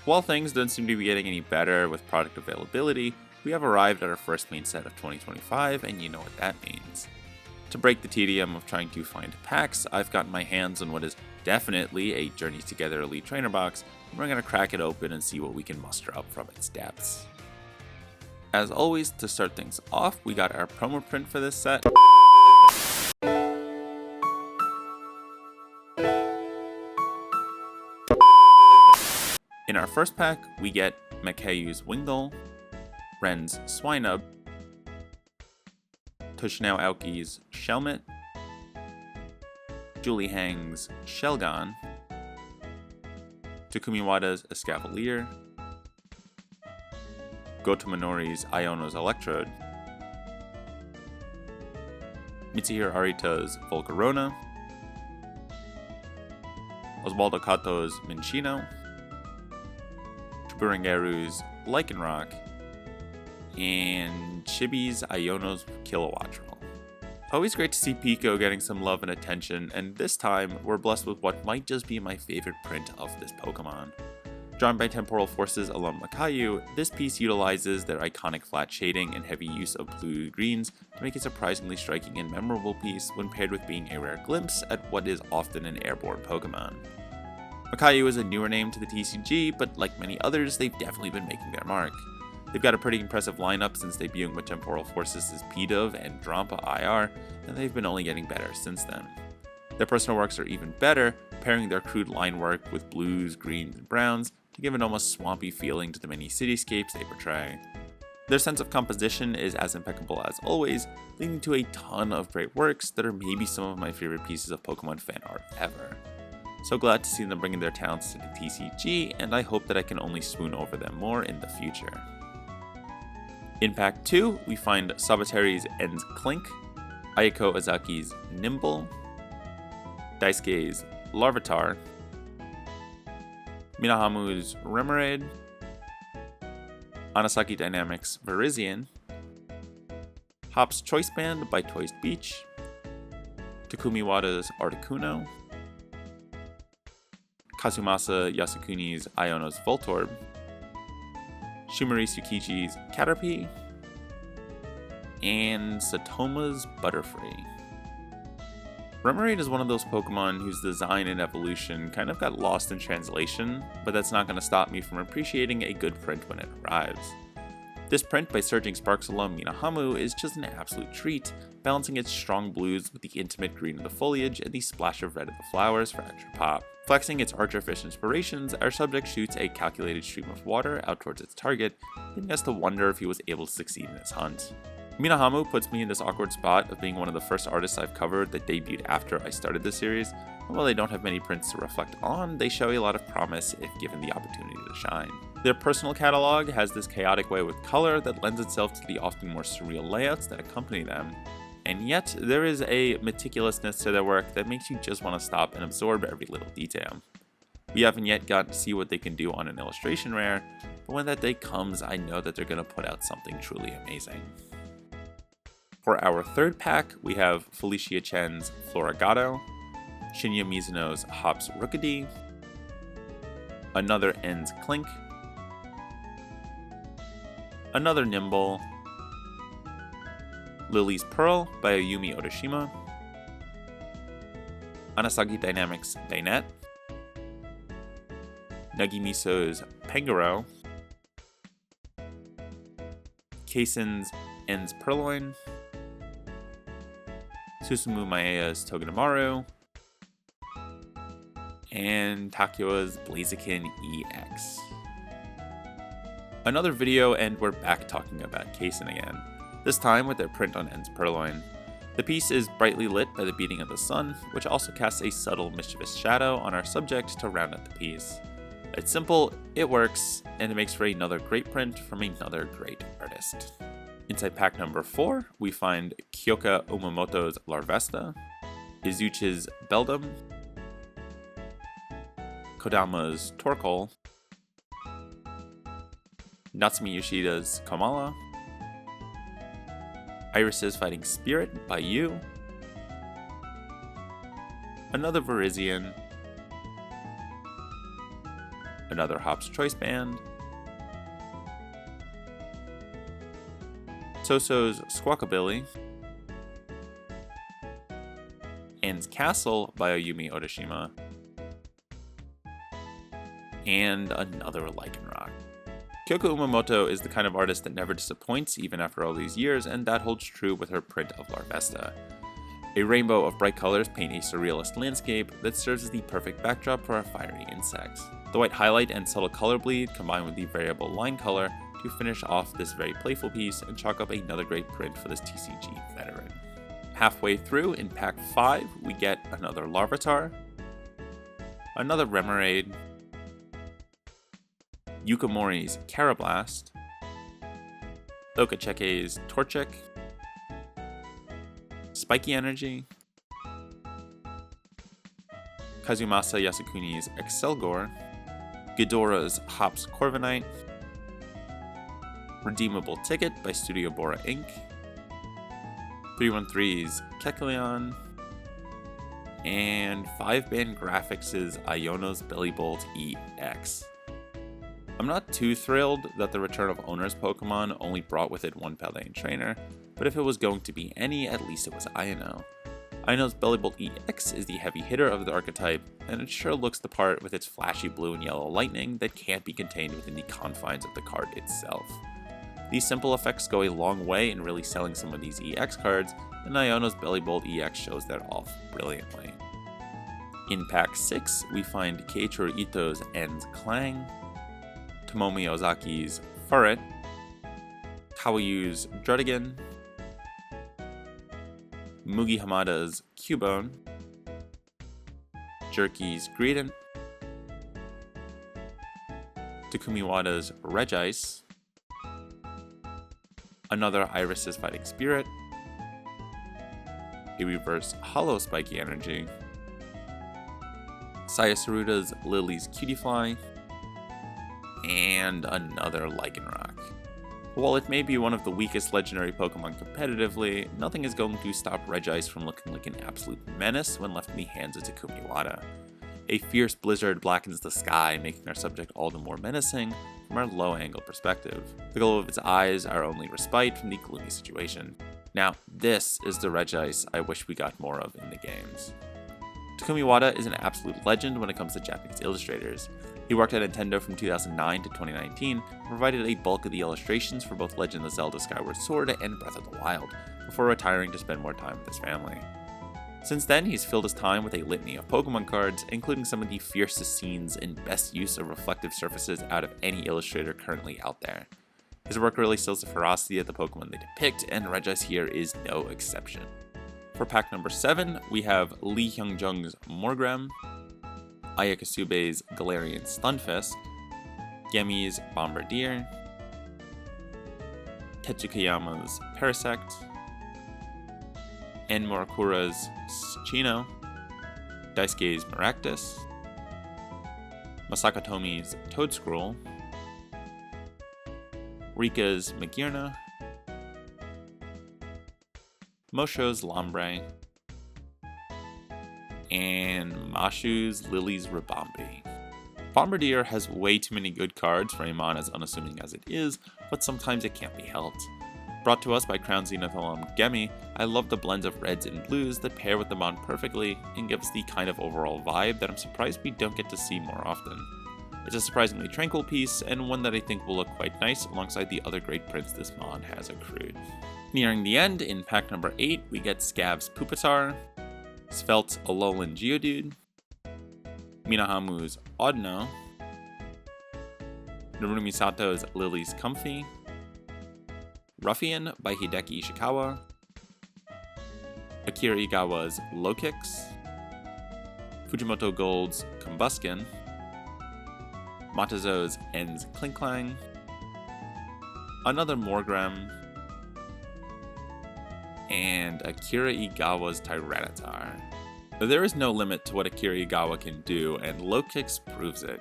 While things don't seem to be getting any better with product availability, we have arrived at our first main set of 2025, and you know what that means. To break the tedium of trying to find packs, I've gotten my hands on what is definitely a Journey Together Elite Trainer box, and we're going to crack it open and see what we can muster up from its depths. As always, to start things off, we got our promo print for this set. In our first pack, we get Makayu's Wingull, Ren's Swinub, Tushnao Aoki's Shelmet, Julie Hang's Shelgon, Takumi Wada's Escavalier, Goto Minori's Iono's Electrode, Mitsuhiro Arito's Volcarona, Oswaldo Kato's Minchino, Chiburangeru's Lycanroc, and Chibi's Iono's Kilowattrel. Always great to see Pico getting some love and attention, and this time we're blessed with what might just be my favorite print of this Pokemon. Drawn by Temporal Forces alum Makayu, this piece utilizes their iconic flat shading and heavy use of blue-greens to make a surprisingly striking and memorable piece when paired with being a rare glimpse at what is often an airborne Pokemon. Makayu is a newer name to the TCG, but like many others, they've definitely been making their mark. They've got a pretty impressive lineup since debuting with Temporal Forces' Pidove and Drampa IR, and they've been only getting better since then. Their personal works are even better, pairing their crude line work with blues, greens, and browns to give an almost swampy feeling to the many cityscapes they portray. Their sense of composition is as impeccable as always, leading to a ton of great works that are maybe some of my favorite pieces of Pokemon fan art ever. So glad to see them bringing their talents to the TCG, and I hope that I can only swoon over them more in the future. In Pack 2, we find Sabateri's Ends Clink, Ayako Azaki's Nimble, Daisuke's Larvitar, Minahamu's Remoraid, Anasaki Dynamics' Virizion, Hop's Choice Band by Toys Beach, Takumi Wada's Articuno, Kazumasa Yasukuni's Iono's Voltorb, Shimori Tsukichi's Caterpie, and Satoma's Butterfree. Remoraid is one of those Pokemon whose design and evolution kind of got lost in translation, but that's not going to stop me from appreciating a good print when it arrives. This print by Surging Sparks alum Minahamu is just an absolute treat, balancing its strong blues with the intimate green of the foliage and the splash of red of the flowers for extra pop. Flexing its Archerfish inspirations, our subject shoots a calculated stream of water out towards its target, leaving us to wonder if he was able to succeed in his hunt. Minahamu puts me in this awkward spot of being one of the first artists I've covered that debuted after I started the series, and while they don't have many prints to reflect on, they show a lot of promise if given the opportunity to shine. Their personal catalog has this chaotic way with color that lends itself to the often more surreal layouts that accompany them, and yet there is a meticulousness to their work that makes you just want to stop and absorb every little detail. We haven't yet gotten to see what they can do on an illustration rare, but when that day comes, I know that they're going to put out something truly amazing. For our third pack, we have Felicia Chen's Floragato, Shinya Mizuno's Hop's Rookidee, another Ends Clink, another Nimble, Lily's Pearl by Ayumi Otoshima, Anasagi Dynamics Bayonet, Nagimiso's Pangoro, Kaisen's Ends Purloin, Susumu Maea's Togedemaru, and Takio's Blaziken EX. Another video, and we're back talking about Kaisen again, this time with their print on Ends Purloin. The piece is brightly lit by the beating of the sun, which also casts a subtle mischievous shadow on our subject to round out the piece. It's simple, it works, and it makes for another great print from another great artist. Inside pack number 4, we find Kyoka Umamoto's Larvesta, Izuchi's Beldum, Kodama's Torkoal, Natsumi Yoshida's Kamala, Iris's Fighting Spirit by Yu, another Virizion, another Hop's Choice Band, Soso's Squawkabilly, Anne's Castle by Ayumi Odashima, and another Lycanroc. Kyoko Umamoto is the kind of artist that never disappoints even after all these years, and that holds true with her print of Larvesta. A rainbow of bright colors paint a surrealist landscape that serves as the perfect backdrop for our fiery insects. The white highlight and subtle color bleed combine with the variable line color to finish off this very playful piece and chalk up another great print for this TCG veteran. Halfway through, in pack 5, we get another Larvitar, another Remoraid, Yukamori's Carablast, Okacheke's Torchic, Spiky Energy, Kazumasa Yasukuni's Excelgor, Ghidorah's Hop's Corviknight, Redeemable Ticket by Studio Bora Inc., 313's Kecleon, and 5-Band Graphics' Iono's Bellybolt EX. I'm not too thrilled that the Return of Owner's Pokemon only brought with it one Paladin trainer, but if it was going to be any, at least it was Iono. Iono's Bellybolt EX is the heavy hitter of the archetype, and it sure looks the part with its flashy blue and yellow lightning that can't be contained within the confines of the card itself. These simple effects go a long way in really selling some of these EX cards, and Iono's Bellybolt EX shows that off brilliantly. In pack 6, we find Keiichiro Ito's En's Clang, Tomomi Ozaki's Furret, Kawayu's Druddigan, Mugi Hamada's Cubone, Jerky's Greedent, Takumi Wada's Regice, another Iris's Fighting Spirit, a reverse Hollow Spiky Energy, Saya Saruda's Lily's Cutiefly, and another Lycanroc. While it may be one of the weakest legendary Pokemon competitively, nothing is going to stop Regice from looking like an absolute menace when left in the hands of Takumi Wada. A fierce blizzard blackens the sky, making our subject all the more menacing from our low-angle perspective. The glow of its eyes our only respite from the gloomy situation. Now, this is the Regice I wish we got more of in the games. Takumi Wada is an absolute legend when it comes to Japanese illustrators. He worked at Nintendo from 2009 to 2019, and provided a bulk of the illustrations for both Legend of Zelda Skyward Sword and Breath of the Wild, before retiring to spend more time with his family. Since then, he's filled his time with a litany of Pokemon cards, including some of the fiercest scenes and best use of reflective surfaces out of any illustrator currently out there. His work really shows the ferocity of the Pokemon they depict, and Regice here is no exception. For pack number 7, we have Lee Hyung-jung's Morgrem, Ayakasube's Galarian Stunfisk, Gemi's Bombardier, Tetsukayama's Parasect, and Murakura's Chino, Daisuke's Maractus, Masakatomi's Toedscroll, Rika's Magearna, Mosho's Lombre, and Mashu's Lily's Ribombee. Bombardier has way too many good cards for a mon as unassuming as it is, but sometimes it can't be helped. Brought to us by Crown Zenith alum Gemi, I love the blends of reds and blues that pair with the mon perfectly and gives the kind of overall vibe that I'm surprised we don't get to see more often. It's a surprisingly tranquil piece, and one that I think will look quite nice alongside the other great prints this mon has accrued. Nearing the end, in pack number 8, we get Scav's Pupitar, Svelte's Alolan Geodude, Minahamu's Audino, Narumi Sato's Lily's Comfy, Ruffian by Hideki Ishikawa, Akira Igawa's Lokix, Fujimoto Gold's Combusken, Matazo's En's Klinklang, another Morgrem, and Akira Igawa's Tyranitar. There is no limit to what Akira Igawa can do, and Lokix proves it.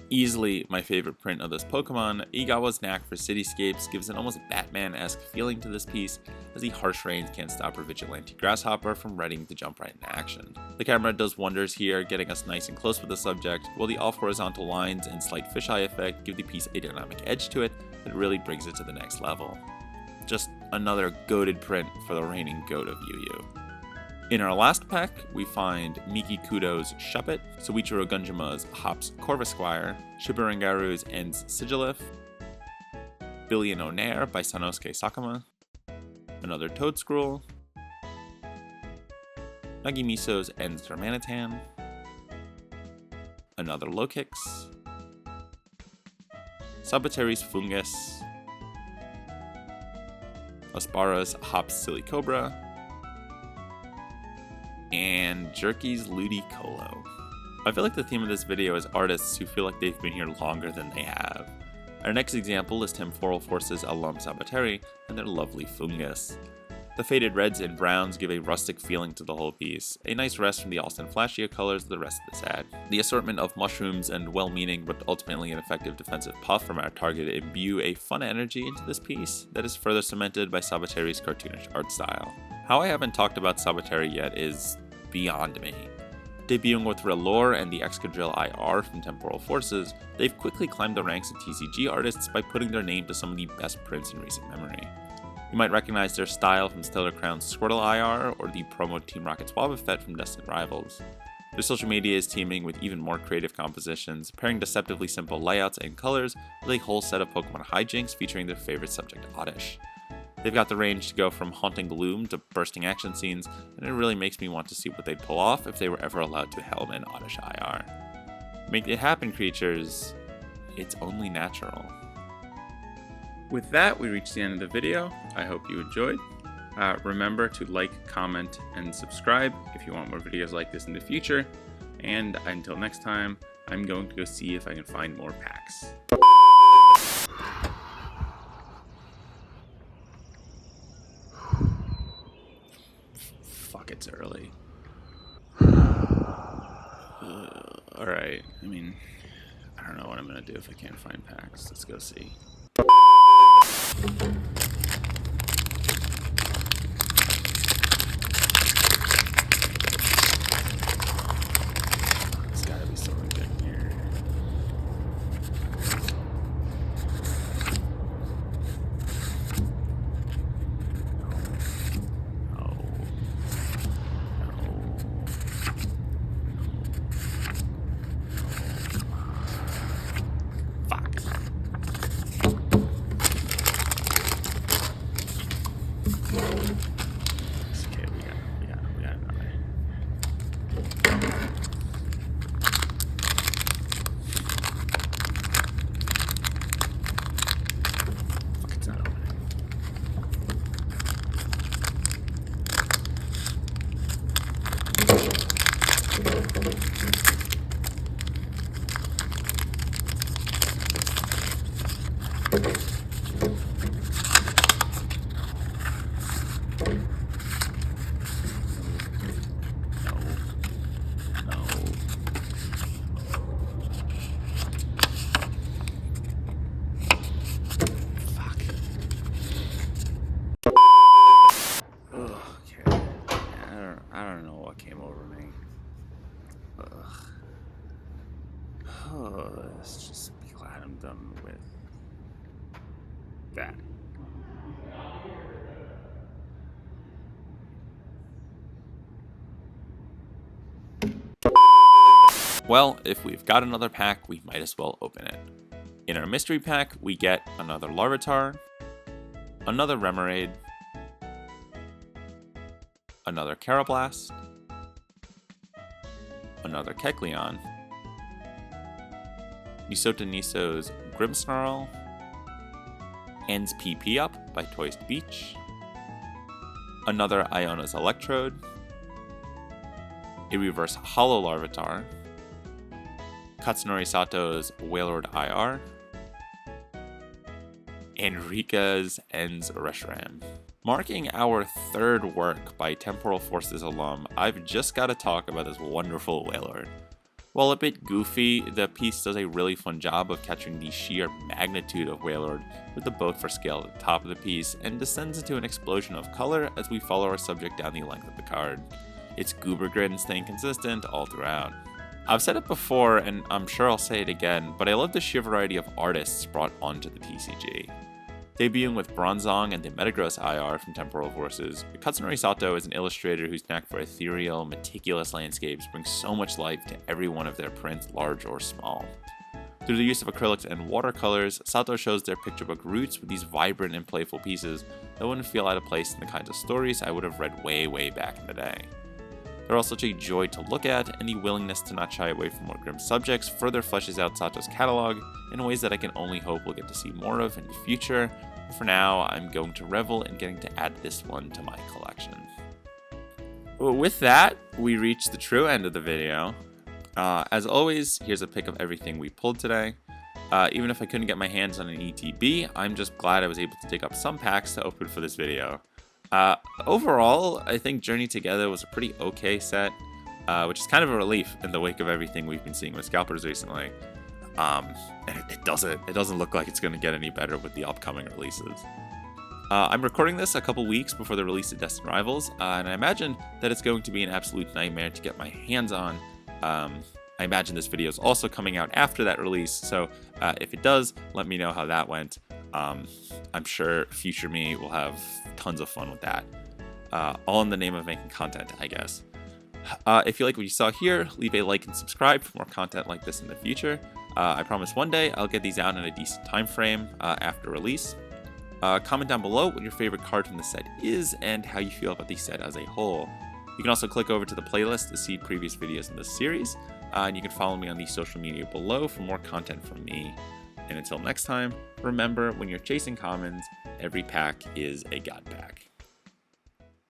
Easily my favorite print of this Pokemon, Igawa's knack for cityscapes gives an almost Batman-esque feeling to this piece, as the harsh rains can't stop her vigilante grasshopper from readying to jump right into action. The camera does wonders here, getting us nice and close with the subject, while the off-horizontal lines and slight fisheye effect give the piece a dynamic edge to it that really brings it to the next level. Just another goated print for the reigning goat of Yu Yu. In our last pack, we find Miki Kudo's Shuppet, Soichiro Gunjima's Hop's Corvusquire, Shiburangaru's Ends Sigilif, Billionaire by Sanosuke Sakuma, another Toadscroll, Nagimiso's Ends Darmanitan, another Lokix, Sabateri's Fungus, Aspara's Hop's Silly Cobra, and Jerky's Ludicolo. I feel like the theme of this video is artists who feel like they've been here longer than they have. Our next example is Temporal Force's alum Sabateri and their lovely Fungus. The faded reds and browns give a rustic feeling to the whole piece, a nice rest from the ostentflashier colors of the rest of the set. The assortment of mushrooms and well-meaning but ultimately ineffective defensive puff from our target imbue a fun energy into this piece that is further cemented by Sabateri's cartoonish art style. How I haven't talked about Sabateri yet is beyond me. Debuting with Relore and the Excadrill IR from Temporal Forces, they've quickly climbed the ranks of TCG artists by putting their name to some of the best prints in recent memory. You might recognize their style from Stellar Crown's Squirtle IR or the promo Team Rocket's Wobbuffet from Destined Rivals. Their social media is teeming with even more creative compositions, pairing deceptively simple layouts and colors with a whole set of Pokemon hijinks featuring their favorite subject Oddish. They've got the range to go from haunting gloom to bursting action scenes, and it really makes me want to see what they'd pull off if they were ever allowed to helm an Oddish IR. Make it happen, creatures. It's only natural. With that, we reached the end of the video. I hope you enjoyed. Remember to like, comment, and subscribe if you want more videos like this in the future. And until next time, I'm going to go see if I can find more packs. Fuck, it's early. Alright, I mean, I don't know what I'm gonna do if I can't find packs. Let's go see. There's gotta be something good here. Let's just be glad I'm done with that. Well, if we've got another pack, we might as well open it. In our mystery pack, we get another Larvitar, another Remoraid, another Carablast, another Kecleon, Misota Niso's Grimmsnarl, Ends PP Up by Toist Beach, another Iona's Electrode, a reverse Hollow Larvitar, Katsunori Sato's Wailord IR, and Rika's Ends Reshiram. Marking our third work by Temporal Forces alum, I've just got to talk about this wonderful Wailord. While a bit goofy, the piece does a really fun job of capturing the sheer magnitude of Wailord with the boat for scale at the top of the piece, and descends into an explosion of color as we follow our subject down the length of the card. It's goober grin staying consistent all throughout. I've said it before, and I'm sure I'll say it again, but I love the sheer variety of artists brought onto the TCG. Debuting with Bronzong and the Metagross IR from Temporal Forces, Katsunori Sato is an illustrator whose knack for ethereal, meticulous landscapes brings so much life to every one of their prints, large or small. Through the use of acrylics and watercolors, Sato shows their picture book roots with these vibrant and playful pieces that wouldn't feel out of place in the kinds of stories I would have read way back in the day. They're all such a joy to look at, and the willingness to not shy away from more grim subjects further fleshes out Sato's catalog in ways that I can only hope we'll get to see more of in the future. For now, I'm going to revel in getting to add this one to my collection. With that, we reach the true end of the video. As always, here's a pic of everything we pulled today. Even if I couldn't get my hands on an ETB, I'm just glad I was able to dig up some packs to open for this video. Overall, I think Journey Together was a pretty okay set, which is kind of a relief in the wake of everything we've been seeing with scalpers recently. And it doesn't look like it's going to get any better with the upcoming releases. I'm recording this a couple weeks before the release of Destined Rivals, and I imagine that it's going to be an absolute nightmare to get my hands on. I imagine this video is also coming out after that release, so if it does, let me know how that went. I'm sure future me will have tons of fun with that. All in the name of making content, I guess. If you like what you saw here, leave a like and subscribe for more content like this in the future. I promise one day I'll get these out in a decent time frame after release. Comment down below what your favorite card from the set is and how you feel about the set as a whole. You can also click over to the playlist to see previous videos in this series, and you can follow me on the social media below for more content from me. And until next time, remember, when you're chasing commons, every pack is a god pack.